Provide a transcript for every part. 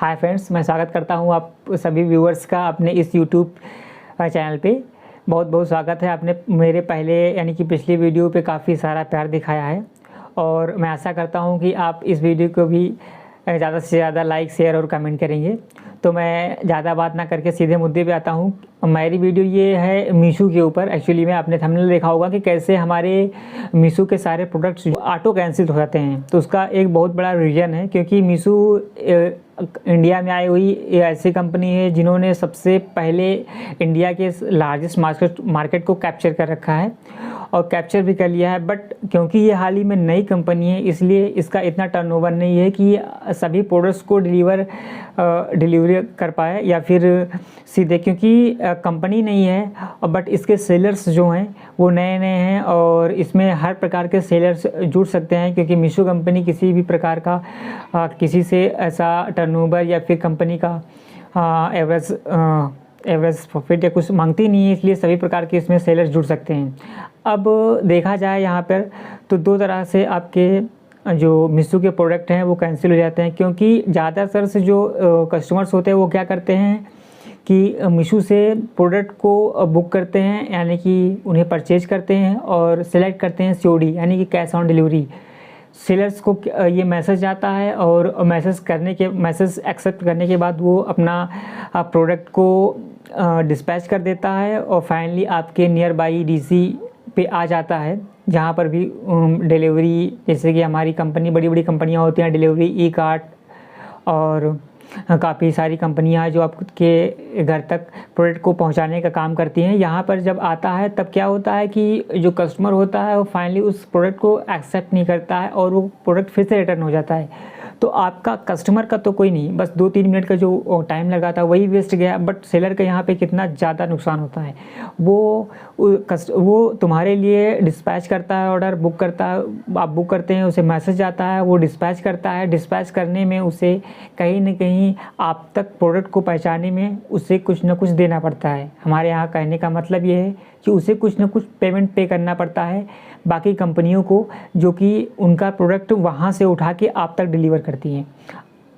Hi friends, मैं स्वागत करता हूं आप सभी व्यूअर्स का अपने इस यूट्यूब चैनल पे। बहुत बहुत स्वागत है। आपने मेरे पहले यानी कि पिछली वीडियो पे काफ़ी सारा प्यार दिखाया है और मैं आशा करता हूं कि आप इस वीडियो को भी ज़्यादा से ज़्यादा लाइक, शेयर और कमेंट करेंगे। तो मैं ज़्यादा बात ना करके सीधे मुद्दे पे आता हूँ। मेरी वीडियो ये है मीशो के ऊपर। एक्चुअली में आपने थंबनेल देखा होगा कि कैसे हमारे मीशो के सारे प्रोडक्ट्स ऑटो कैंसिल हो जाते हैं। तो उसका एक बहुत बड़ा रीज़न है क्योंकि मीशो इंडिया में आई हुई ऐसी कंपनी है जिन्होंने सबसे पहले इंडिया के लार्जेस्ट मार्केट को कैप्चर कर रखा है और कैप्चर भी कर लिया है। बट क्योंकि ये हाल ही में नई कंपनी है इसलिए इसका इतना टर्नओवर नहीं है कि सभी प्रोडक्ट्स को डिलीवरी कर पाए या फिर सीधे, क्योंकि कंपनी नहीं है। बट इसके सेलर्स जो हैं वो नए नए हैं और इसमें हर प्रकार के सेलर्स जुड़ सकते हैं क्योंकि मीशो कंपनी किसी भी प्रकार का किसी से ऐसा टर्नओवर या फिर कंपनी का एवरेज प्रॉफिट या कुछ मांगती नहीं है, इसलिए सभी प्रकार के इसमें सेलर्स जुड़ सकते हैं। अब देखा जाए यहाँ पर तो दो तरह से आपके जो मीशो के प्रोडक्ट हैं वो कैंसिल हो जाते हैं, क्योंकि ज़्यादातर से जो कस्टमर्स होते हैं वो क्या करते हैं कि मीशो से प्रोडक्ट को बुक करते हैं, यानी कि उन्हें परचेज करते हैं और सिलेक्ट करते हैं COD यानी कि कैश ऑन डिलीवरी। सेलर्स को ये मैसेज आता है और मैसेज एक्सेप्ट करने के बाद वो अपना प्रोडक्ट को डिस्पैच कर देता है और फाइनली आपके नियर बाई DC पे आ जाता है, जहाँ पर भी डिलीवरी, जैसे कि हमारी कंपनी बड़ी बड़ी कंपनियाँ होती हैं डिलीवरी, ई-कार्ट और काफ़ी सारी कंपनियां जो आपके घर तक प्रोडक्ट को पहुंचाने का काम करती हैं। यहाँ पर जब आता है तब क्या होता है कि जो कस्टमर होता है वो फाइनली उस प्रोडक्ट को एक्सेप्ट नहीं करता है और वो प्रोडक्ट फिर से रिटर्न हो जाता है। तो आपका कस्टमर का तो कोई नहीं, बस 2-3 मिनट का जो टाइम लगा था वही वेस्ट गया। बट सेलर का यहाँ पे कितना ज़्यादा नुकसान होता है। वो तुम्हारे लिए डिस्पैच करता है, ऑर्डर बुक करता है, आप बुक करते हैं, उसे मैसेज आता है, वो डिस्पैच करता है। डिस्पैच करने में उसे कहीं ना कहीं आप तक प्रोडक्ट को पहुँचाने में उसे कुछ ना कुछ देना पड़ता है। हमारे यहाँ कहने का मतलब ये है कि उसे कुछ ना कुछ पेमेंट पे करना पड़ता है बाकी कंपनियों को, जो कि उनका प्रोडक्ट वहाँ से उठा के आप तक डिलीवर करती हैं।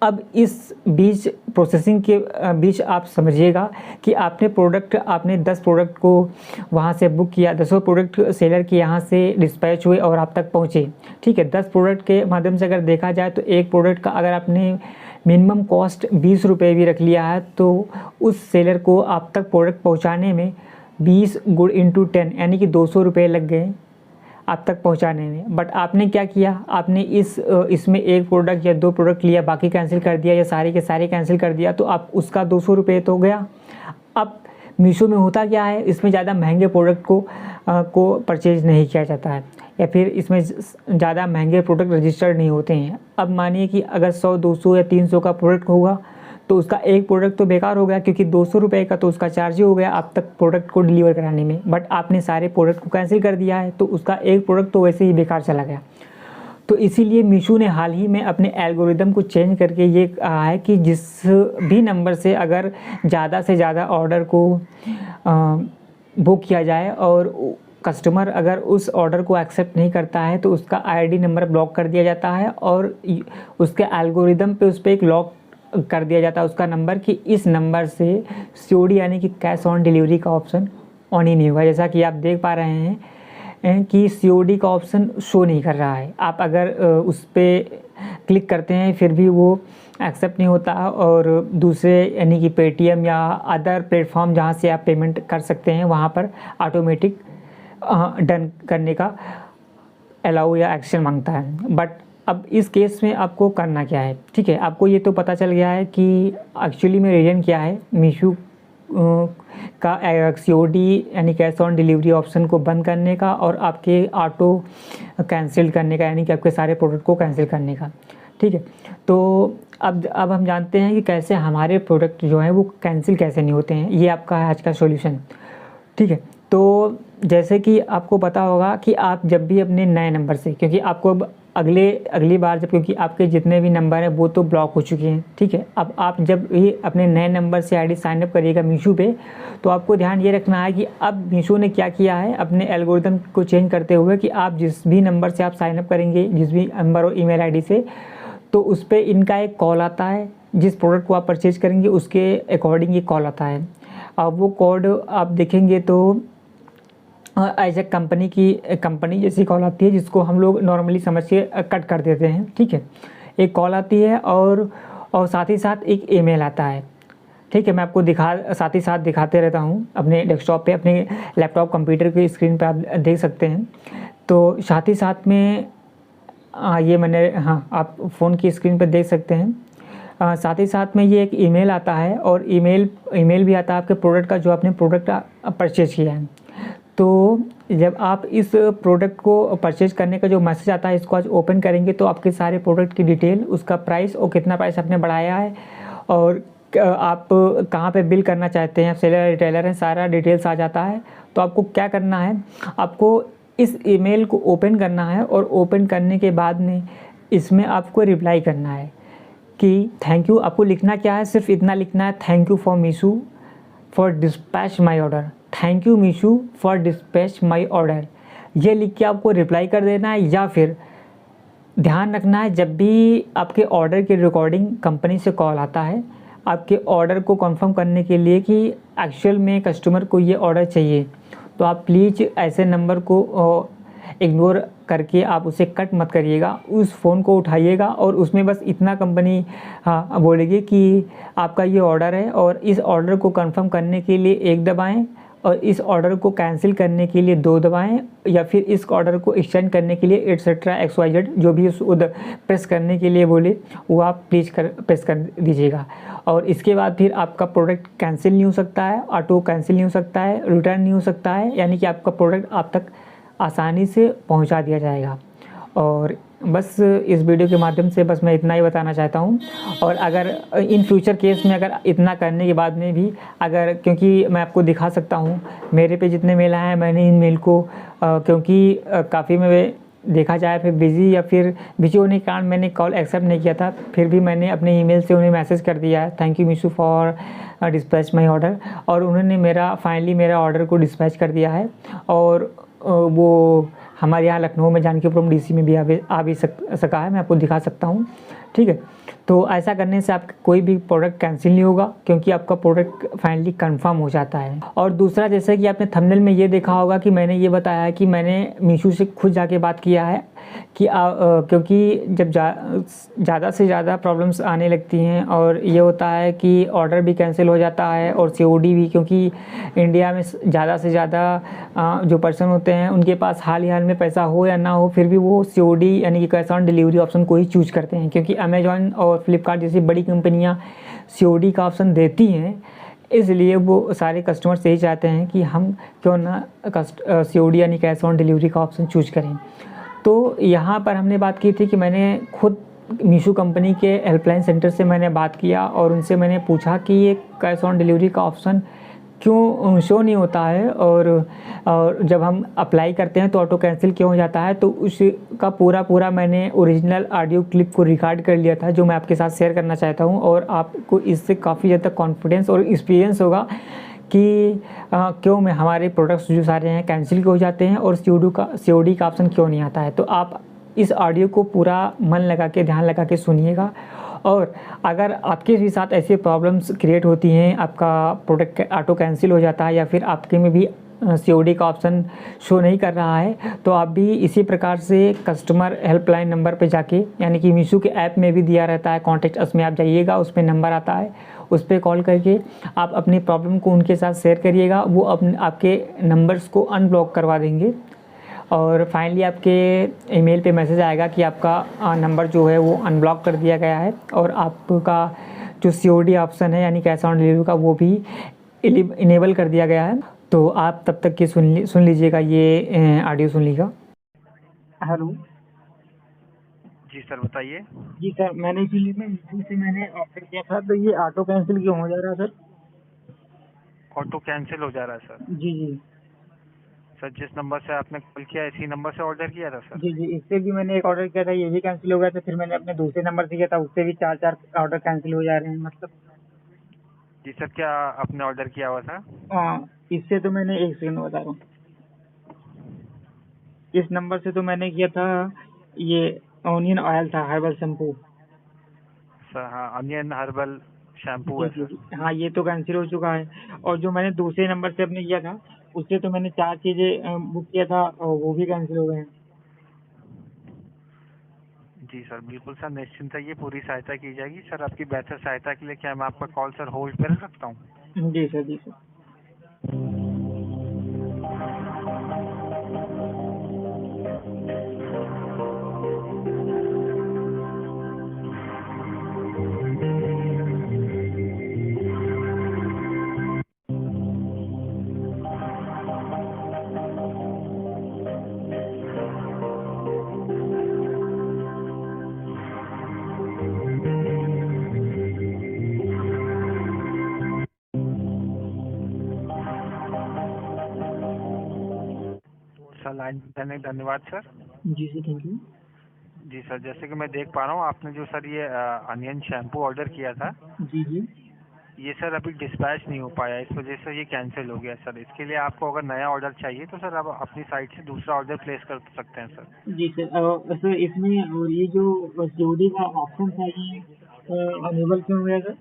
अब इस बीच प्रोसेसिंग के बीच आप समझिएगा कि आपने 10 प्रोडक्ट को वहाँ से बुक किया, 10 प्रोडक्ट सेलर के यहाँ से डिस्पैच हुए और आप तक पहुँचे। ठीक है, 10 प्रोडक्ट के माध्यम से अगर देखा जाए तो एक प्रोडक्ट का अगर आपने मिनिमम कॉस्ट 20 रुपये भी रख लिया है तो उस सेलर को आप तक प्रोडक्ट पहुँचाने में 20 × 10 यानी कि 200 रुपये लग गए आप तक पहुंचाने में। बट आपने क्या किया, आपने इसमें एक प्रोडक्ट या 2 प्रोडक्ट लिया, बाकी कैंसिल कर दिया या सारे के सारे कैंसिल कर दिया, तो आप उसका 200 रुपये तो गया। अब मीशो में होता क्या है, इसमें ज़्यादा महंगे प्रोडक्ट को परचेज नहीं किया जाता है या फिर इसमें ज़्यादा महंगे प्रोडक्ट रजिस्टर्ड नहीं होते हैं। अब मानिए कि अगर 100, 200 या 300 का प्रोडक्ट होगा तो उसका एक प्रोडक्ट तो बेकार हो गया क्योंकि 200 रुपये का तो उसका चार्ज ही हो गया आप तक प्रोडक्ट को डिलीवर कराने में। बट आपने सारे प्रोडक्ट को कैंसिल कर दिया है तो उसका एक प्रोडक्ट तो वैसे ही बेकार चला गया। तो इसीलिए मीशो ने हाल ही में अपने एल्गोरिदम को चेंज करके ये कहा है कि जिस भी नंबर से अगर ज़्यादा से ज़्यादा ऑर्डर को बुक किया जाए और कस्टमर अगर उस ऑर्डर को एक्सेप्ट नहीं करता है तो उसका ID नंबर ब्लॉक कर दिया जाता है और उसके एल्गोरिदम पे उस पर एक लॉक कर दिया जाता है उसका नंबर कि इस नंबर से COD यानी कि कैश ऑन डिलीवरी का ऑप्शन ऑन ही नहीं होगा। जैसा कि आप देख पा रहे हैं कि COD का ऑप्शन शो नहीं कर रहा है। आप अगर उस पर क्लिक करते हैं फिर भी वो एक्सेप्ट नहीं होता और दूसरे यानी कि पेटीएम या अदर प्लेटफॉर्म जहाँ से आप पेमेंट कर सकते हैं वहाँ पर ऑटोमेटिक डन करने का अलाउ या एक्शन मांगता है। बट अब इस केस में आपको करना क्या है, ठीक है, आपको ये तो पता चल गया है कि एक्चुअली में रीज़न क्या है मीशो का COD यानी कैश ऑन डिलीवरी ऑप्शन को बंद करने का और आपके ऑटो कैंसिल करने का, यानी कि आपके सारे प्रोडक्ट को कैंसिल करने का। ठीक है, तो अब हम जानते हैं कि कैसे हमारे प्रोडक्ट जो हैं वो कैंसिल कैसे नहीं होते हैं। ये आपका है आज का सॉल्यूशन। ठीक है, तो जैसे कि आपको पता होगा कि आप जब भी अपने नए नंबर से, क्योंकि आपको अब अगली बार जब, क्योंकि आपके जितने भी नंबर हैं वो तो ब्लॉक हो चुके हैं। ठीक है, अब आप जब ये अपने नए नंबर से ID साइन अप करिएगा मीशो पे तो आपको ध्यान ये रखना है कि अब मीशो ने क्या किया है अपने एल्गोरिदम को चेंज करते हुए कि आप जिस भी नंबर से आप साइन अप करेंगे, जिस भी नंबर और email ID से, तो उस पर इनका एक कॉल आता है जिस प्रोडक्ट को आप परचेज करेंगे उसके अकॉर्डिंग ये कॉल आता है। अब वो कोड आप देखेंगे तो एज ए कंपनी जैसी कॉल आती है, जिसको हम लोग नॉर्मली समझ के कट कर देते हैं, ठीक है। एक कॉल आती है और साथ ही साथ एक ईमेल आता है, ठीक है। मैं आपको साथ ही साथ दिखाते रहता हूँ अपने डेस्कटॉप पे, अपने लैपटॉप कंप्यूटर की स्क्रीन पे आप देख सकते हैं। तो साथ ही साथ में ये मैंने, हाँ, आप फ़ोन की स्क्रीन पर देख सकते हैं। साथ ही साथ में ये एक ईमेल आता है और ईमेल भी आता है आपके प्रोडक्ट का, जो आपने प्रोडक्ट परचेज किया है। तो जब आप इस प्रोडक्ट को परचेज करने का जो मैसेज आता है, इसको आज ओपन करेंगे तो आपके सारे प्रोडक्ट की डिटेल, उसका प्राइस और कितना प्राइस आपने बढ़ाया है और आप कहाँ पे बिल करना चाहते हैं, सेलर रिटेलर है, सारा डिटेल्स आ जाता है। तो आपको क्या करना है, आपको इस ईमेल को ओपन करना है और ओपन करने के बाद में इसमें आपको रिप्लाई करना है कि थैंक यू। आपको लिखना क्या है, सिर्फ इतना लिखना है, thank you for मीशू for dispatch my order, thank you मीशू for dispatch my order. ये लिख के आपको रिप्लाई कर देना है। या फिर ध्यान रखना है, जब भी आपके ऑर्डर की रिकॉर्डिंग कंपनी से कॉल आता है आपके ऑर्डर को कंफर्म करने के लिए कि एक्चुअल में कस्टमर को ये ऑर्डर चाहिए, तो आप प्लीज़ ऐसे नंबर को इग्नोर करके आप उसे कट मत करिएगा। उस फ़ोन को उठाइएगा और उसमें बस इतना कंपनी बोलेगी कि आपका ये ऑर्डर है और इस ऑर्डर को कंफर्म करने के लिए 1 दबाएं और इस ऑर्डर को कैंसिल करने के लिए 2 दबाएं, या फिर इस ऑर्डर को एक्सचेंज करने के लिए एटसेट्रा XYZ जो भी उस उधर प्रेस करने के लिए बोले वो आप प्रेस कर दीजिएगा। और इसके बाद फिर आपका प्रोडक्ट कैंसिल नहीं हो सकता है, ऑटो कैंसिल नहीं हो सकता है, रिटर्न नहीं हो सकता है, यानी कि आपका प्रोडक्ट आप तक आसानी से पहुंचा दिया जाएगा। और बस इस वीडियो के माध्यम से बस मैं इतना ही बताना चाहता हूं। और अगर इन फ्यूचर केस में अगर इतना करने के बाद में भी अगर, क्योंकि मैं आपको दिखा सकता हूं मेरे पे जितने मेल आए हैं, मैंने इन मेल को क्योंकि काफ़ी में देखा जाए फिर बिजी होने के कारण मैंने कॉल एक्सेप्ट नहीं किया था, फिर भी मैंने अपने ईमेल से उन्हें मैसेज कर दिया है, thank you मीशू for dispatch my order, और उन्होंने फाइनली मेरा ऑर्डर को डिस्पैच कर दिया है। और वो हमारे यहाँ लखनऊ में जानकीपुरम DC में भी आ भी सका है, मैं आपको दिखा सकता हूँ, ठीक है। तो ऐसा करने से आपका कोई भी प्रोडक्ट कैंसिल नहीं होगा, क्योंकि आपका प्रोडक्ट फाइनली कंफर्म हो जाता है। और दूसरा, जैसे कि आपने थंबनेल में ये देखा होगा कि मैंने ये बताया है कि मैंने मीशो से खुद जाके बात किया है कि क्योंकि जब ज़्यादा से ज़्यादा प्रॉब्लम्स आने लगती हैं और ये होता है कि ऑर्डर भी कैंसिल हो जाता है और COD भी, क्योंकि इंडिया में ज़्यादा से ज़्यादा जो पर्सन होते हैं उनके पास हाल ही हाल में पैसा हो या ना हो, फिर भी वो COD यानी कि कैश ऑन डिलीवरी ऑप्शन को ही चूज करते हैं, क्योंकि अमेजॉन और फ्लिपकार्ट जैसी बड़ी कंपनियां COD का ऑप्शन देती हैं। इसलिए वो सारे कस्टमर्स यही चाहते हैं कि हम क्यों ना COD यानी कैश ऑन डिलीवरी का ऑप्शन चूज करें। तो यहाँ पर हमने बात की थी कि मैंने खुद मीशो कंपनी के हेल्पलाइन सेंटर से मैंने बात किया और उनसे मैंने पूछा कि ये कैश ऑन डिलीवरी का ऑप्शन क्यों शो नहीं होता है, और जब हम अप्लाई करते हैं तो ऑटो कैंसिल क्यों हो जाता है। तो उसका पूरा मैंने ओरिजिनल ऑडियो क्लिप को रिकॉर्ड कर लिया था, जो मैं आपके साथ शेयर करना चाहता हूँ, और आपको इससे काफ़ी ज़्यादा कॉन्फिडेंस और एक्सपीरियंस होगा कि क्यों में हमारे प्रोडक्ट्स जो सारे हैं कैंसिल क्यों हो जाते हैं और COD का ऑप्शन क्यों नहीं आता है। तो आप इस ऑडियो को पूरा मन लगा के, ध्यान लगा के सुनिएगा। और अगर आपके भी साथ ऐसी प्रॉब्लम्स क्रिएट होती हैं, आपका प्रोडक्ट ऑटो कैंसिल हो जाता है या फिर आपके में भी COD का ऑप्शन शो नहीं कर रहा है, तो आप भी इसी प्रकार से कस्टमर हेल्पलाइन नंबर पे जाके, यानी कि मीशो के ऐप में भी दिया रहता है कॉन्टैक्ट, उसमें आप जाइएगा, उस पर नंबर आता है, उस पर कॉल करके आप अपनी प्रॉब्लम को उनके साथ शेयर करिएगा। वो आपके नंबर्स को अनब्लॉक करवा देंगे और फाइनली आपके ईमेल पे मैसेज आएगा कि आपका नंबर जो है वो अनब्लॉक कर दिया गया है और आपका जो COD ऑप्शन है यानी कैश ऑन डिलीवरी का, वो भी इनेबल कर दिया गया है। तो आप तब तक की सुन लीजिएगा, ये ऑडियो सुन लीजिएगा। हेलो जी सर, बताइए। जी सर, मैंने इसीलिए मीशो से मैंने ऑर्डर किया था, तो ये ऑटो कैंसिल क्यों हो जा रहा है सर? ऑटो कैंसिल हो जा रहा है सर। जी जी सर, जिस नंबर से आपने कॉल किया इसी नंबर से ऑर्डर किया था सर। जी जी, इससे भी मैंने एक ऑर्डर किया था, ये भी कैंसिल हो गया था, फिर मैंने अपने दूसरे नंबर से किया था, उससे भी 4 ऑर्डर कैंसिल हो जा रहे हैं, मतलब। जी सर, क्या आपने ऑर्डर किया हुआ था? हाँ, इससे तो मैंने, एक सेकंड बता रहा हूँ, इस नंबर से तो मैंने किया था, ये ऑनियन ऑयल था, हर्बल शैम्पू। सर हाँ, अनियन हर्बल शैम्पू है जी, सर। जी। हाँ, ये तो कैंसिल हो चुका है और जो मैंने दूसरे नंबर से अपने किया था, उससे तो मैंने 4 चीज़ें बुक किया था और वो भी कैंसिल हो गए हैं। जी सर, बिल्कुल सर, निश्चिंत रहिए, पूरी सहायता की जाएगी। सर आपकी बेहतर सहायता के लिए क्या मैं आपका कॉल सर होल्ड पे रख सकता हूँ? जी सर, जी सर। सर लाइन पे रहने का धन्यवाद सर। जी सर, थैंक यू। जी सर, जैसे कि मैं देख पा रहा हूँ आपने जो सर ये अनियन शैम्पू ऑर्डर किया था, जी, जी। ये सर अभी डिस्पैच नहीं हो पाया, इस वजह से ये कैंसिल हो गया सर। इसके लिए आपको अगर नया ऑर्डर चाहिए तो सर आप अपनी साइट से दूसरा ऑर्डर प्लेस कर सकते हैं सर। जी सर, सर इसमें और ये जो सीओडी का ऑप्शन था ये अनेबल क्यों हो गया सर?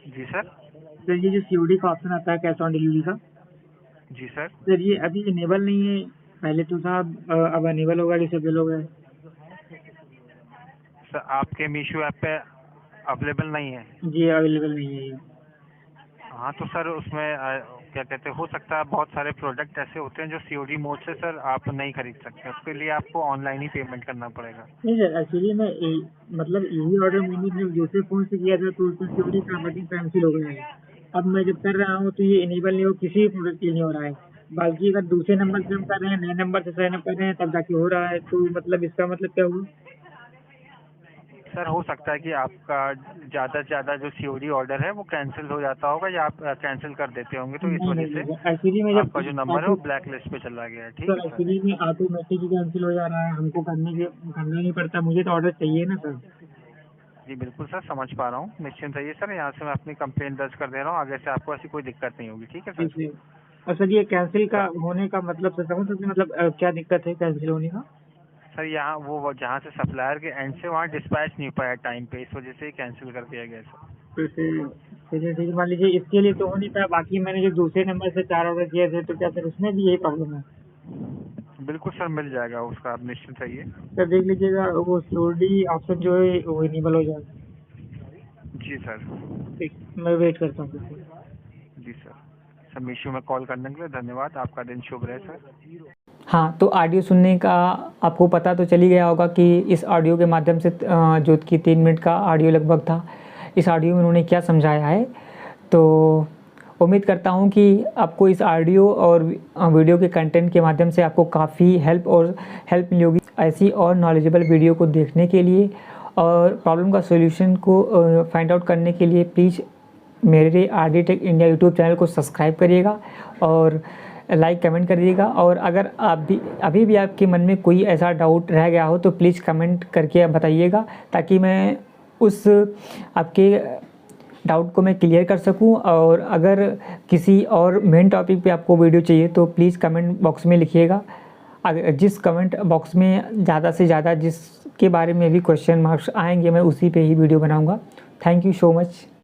जी सर। सर ये जो सीओडी का ऑप्शन आता है कैश ऑन डिलीवरी का, जी सर। सर ये अभी इनेबल नहीं है। पहले तो था, अब अनेबल होगा, डिसेबल हो गया है। सर आपके मीशो ऐप पे अवेलेबल नहीं है? जी, अवेलेबल नहीं है ये। हाँ तो सर उसमें क्या कहते हैं, हो सकता है बहुत सारे प्रोडक्ट ऐसे होते हैं जो सीओडी मोड से सर आप नहीं खरीद सकते, उसके लिए आपको ऑनलाइन ही पेमेंट करना पड़ेगा। नहीं सर, एक्चुअली मैं मतलब यही ऑर्डर मैंने अपने दूसरे फ़ोन से किया था तो उसमें सीओडी का बटन कैंसिल हो गया है। अब मैं जब कर रहा हूँ तो ये इनेबल नहीं हो, किसी भी प्रोडक्ट के लिए नहीं हो रहा है। बाकी अगर दूसरे नंबर से हम कर रहे हैं, नए नंबर से साइन अप कर रहे हैं तब जाके हो रहा है, तो मतलब इसका मतलब क्या हुआ? सर हो सकता है कि आपका ज़्यादा से ज़्यादा जो सीओडी ऑर्डर है वो कैंसिल हो जाता होगा या आप कैंसिल कर देते होंगे, तो इस नहीं, नहीं, वजह नहीं से सर, एक्चुअली मैं जब आपका जो नंबर है वो ऑटो ब्लैक लिस्ट पे चला गया है। ठीक सर है सर। एक्चुअली में ऑटोमेटिक ही कैंसिल हो जा रहा है, हमको करना नहीं पड़ता, मुझे तो ऑर्डर चाहिए ना सर। जी बिल्कुल सर, समझ पा रहा हूँ, निश्चिंत रहिए सर, यहाँ से मैं अपनी कंप्लेंट दर्ज कर दे रहा हूँ, आगे से आपको ऐसी कोई दिक्कत नहीं होगी। ठीक है जी सर। सर। और सर ये कैंसिल का सर होने का मतलब सर समझ सकते हैं, मतलब क्या दिक्कत है कैंसिल होने का? सर यहाँ वो जहाँ से सप्लायर के एंड से वहाँ डिस्पैच नहीं हो पाया टाइम पे, इस वजह से ही कैंसिल कर दिया गया सर। तो फिर चलिए ठीक है, मान लीजिए इसके लिए तो हो नहीं पाया, बाकी मैंने जो दूसरे नंबर से 4 ऑर्डर किए थे तो क्या सर उसमें भी यही प्रॉब्लम है? बिल्कुल सर, मिल जाएगा उसका, आप निश्चिंत रहिए। सर देख लीजिएगा वो सीओडी ऑप्शन जो है वो इनेबल हो जाए। जी सर। ठीक, मैं वेट करता हूँ फिर। जी सर। सर मीशो में कॉल करने के लिए धन्यवाद, आपका दिन शुभ रहे सर। हाँ, तो ऑडियो सुनने का आपको पता तो चल ही गया होगा कि इस ऑडियो के माध्यम से जो कि 3 मिनट का ऑडियो लगभग था, इस ऑडियो में उन्होंने क्या समझाया है। तो उम्मीद करता हूँ कि आपको इस ऑडियो और वीडियो के कंटेंट के माध्यम से आपको काफ़ी हेल्प मिली होगी। ऐसी और नॉलेजेबल वीडियो को देखने के लिए और प्रॉब्लम का सॉल्यूशन को फाइंड आउट करने के लिए प्लीज़ मेरे RD tech India YouTube channel को सब्सक्राइब करिएगा और लाइक कमेंट करिएगा। और अगर आप भी अभी भी आपके मन में कोई ऐसा डाउट रह गया हो तो प्लीज़ कमेंट करके बताइएगा, ताकि मैं उस आपके डाउट को मैं क्लियर कर सकूं। और अगर किसी और मेन टॉपिक पे आपको वीडियो चाहिए तो प्लीज़ कमेंट बॉक्स में लिखिएगा। जिस कमेंट बॉक्स में ज़्यादा से ज़्यादा जिसके बारे में भी क्वेश्चन मार्क्स आएंगे मैं उसी पे ही वीडियो बनाऊंगा। Thank you so much.